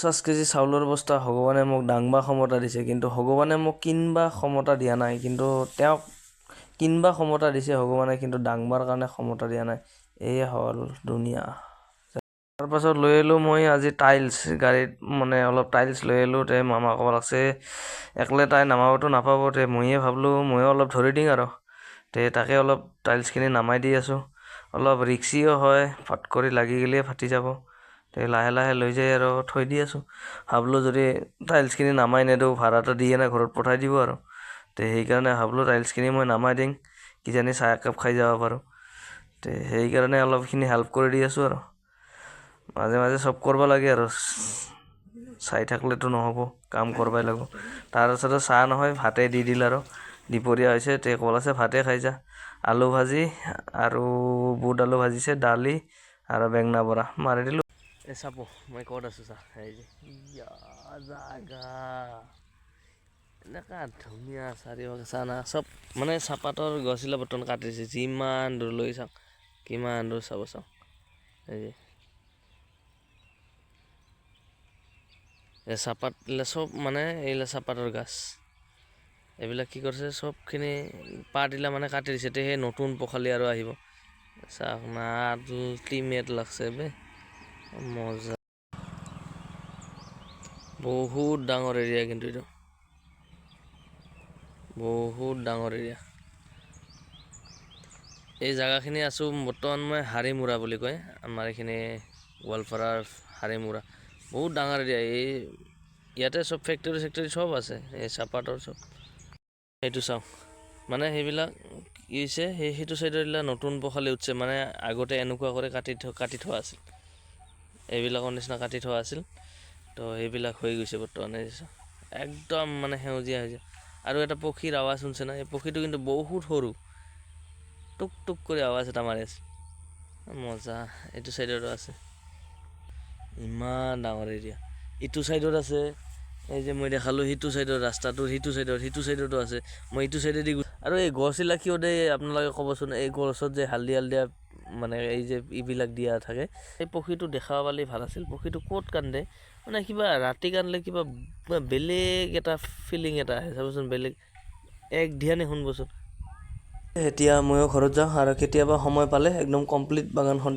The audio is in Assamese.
50 কেজি চাউলৰ বস্তা ভগৱানে মোক দাংবা ক্ষমতা দিছে, কিন্তু ভগৱানে মোক কিনবা ক্ষমতা দিয়া নাই। কিন্তু তেওঁক কিনবা ক্ষমতা দিছে ভগৱানে, কিন্তু দাংবাৰ কাৰণে ক্ষমতা দিয়া নাই। এয়ে হ'ল দুনিয়া। তাৰপাছত লৈ আহিলোঁ মই আজি টাইলছ গাড়ীত, মানে অলপ টাইলছ লৈ আহিলোঁ। মামা ক'ব লাগছে একলে তাই নামাবতো নাপাব, ময়ে ভাবলোঁ ময়ো অলপ ধৰি দিওঁ আৰু তাকে অলপ টাইলছখিনি নামাই দি আছোঁ। অলপ ৰিক্সিও হয়, ফট কৰি লাগি গ'লে ফাটি যাব। লাহে লাহে লৈ যাই আৰু থৈ দি আছোঁ। ভাবলোঁ যদি টাইলছখিনি নামাই নেদিওঁ, ভাড়াটো দি কেনে ঘৰত পঠাই দিব আৰু সেইকাৰণে ভাবলোঁ টাইলছখিনি মই নামাই দিম, কিজানি চাহ একাপ খাই যাব পাৰোঁ। সেইকাৰণে অলপখিনি হেল্প কৰি দি আছোঁ আৰু মাজে মাজে চব কৰিব লাগে আৰু চাই থাকলেতো নহ'ব, কাম কৰিবই লাগিব। তাৰপিছতে চাহ নহয় ভাতে দি দিল আৰু দুপৰীয়া হৈছে। ক'ল আছে ভাতে খাই যা। আলু ভাজি আৰু বুট আলু ভাজিছে, দালি আৰু বেঙনা বৰা মাৰি দিলোঁ। চাব মই ক'ত আছোঁ চা, এই যে জাগা এনেকা ধুনীয়া চাৰিওফালে চানা চব, মানে চাহপাতৰ গছবিলাক বৰ্তমান কাটিছে। যিমান দূৰ লৈ চাওক, কিমান দূৰ চাব চাওক, এই যে চাহপাত চব, মানে এইবিলাক চাহপাতৰ গাছ। এইবিলাক কি কৰিছে, চবখিনি পাতবিলাক মানে কাটি দিছে। সেই নতুন পখালি আৰু আহিব চাওক না, আল্টিমেট লাগছে বে, মজা। বহুত ডাঙৰ এৰিয়া, কিন্তু এইটো বহুত ডাঙৰ এৰিয়া। এই জেগাখিনি আছোঁ বৰ্তমান মই হাৰিমুৰা বুলি কয়, আমাৰ এইখিনি গোৱালপাৰাৰ হাৰিমুৰা। বহুত ডাঙৰ এৰিয়া। ইয়াতে চব ফেক্টৰী চেক্টৰী চব আছে, এই চাহপাতৰ চব। সেইটো চাওক, মানে সেইবিলাক কি হৈছে, সেইটো চাইডৰ এইবিলাক নতুন পখালি উঠছে। মানে আগতে এনেকুৱা কৰি কাটি থোৱা আছিল, এইবিলাকৰ নিচিনা কাটি থোৱা আছিল। সেইবিলাক হৈ গৈছে বৰ্তমান একদম মানে সেউজীয়া হৈ যায়। আৰু এটা পক্ষীৰ আৱাজ শুনছে না, এই পক্ষীটো কিন্তু বহুত সৰু, টুক টুক কৰি আৱাজ এটা মাৰি আছে, মজা। এইটো চাইডতো আছে, ইমান ডাঙৰ এৰিয়া। ইটো চাইডত আছে, এই যে মই দেখালোঁ সিটো চাইডৰ ৰাস্তাটোৰ সিটো চাইডতো আছে। মই ইটো চাইডেদি আৰু এই গছবিলাক কিয় দিয়ে আপোনালোকে ক'বচোন। এই গছত যে হালধীয়া মানে এই যে এইবিলাক দিয়া থাকে, এই পক্ষীটো দেখা পালে ভাল আছিল। পক্ষীটো ক'ত কান্দে, মানে কিবা ৰাতি কান্দলে কিবা বেলেগ এটা ফিলিং এটা আহে চাবচোন, বেলেগ এক ধ্যানে শুনবচোন। এতিয়া ময়ো ঘৰত যাওঁ, আৰু কেতিয়াবা সময় পালে একদম কমপ্লিট বাগানখন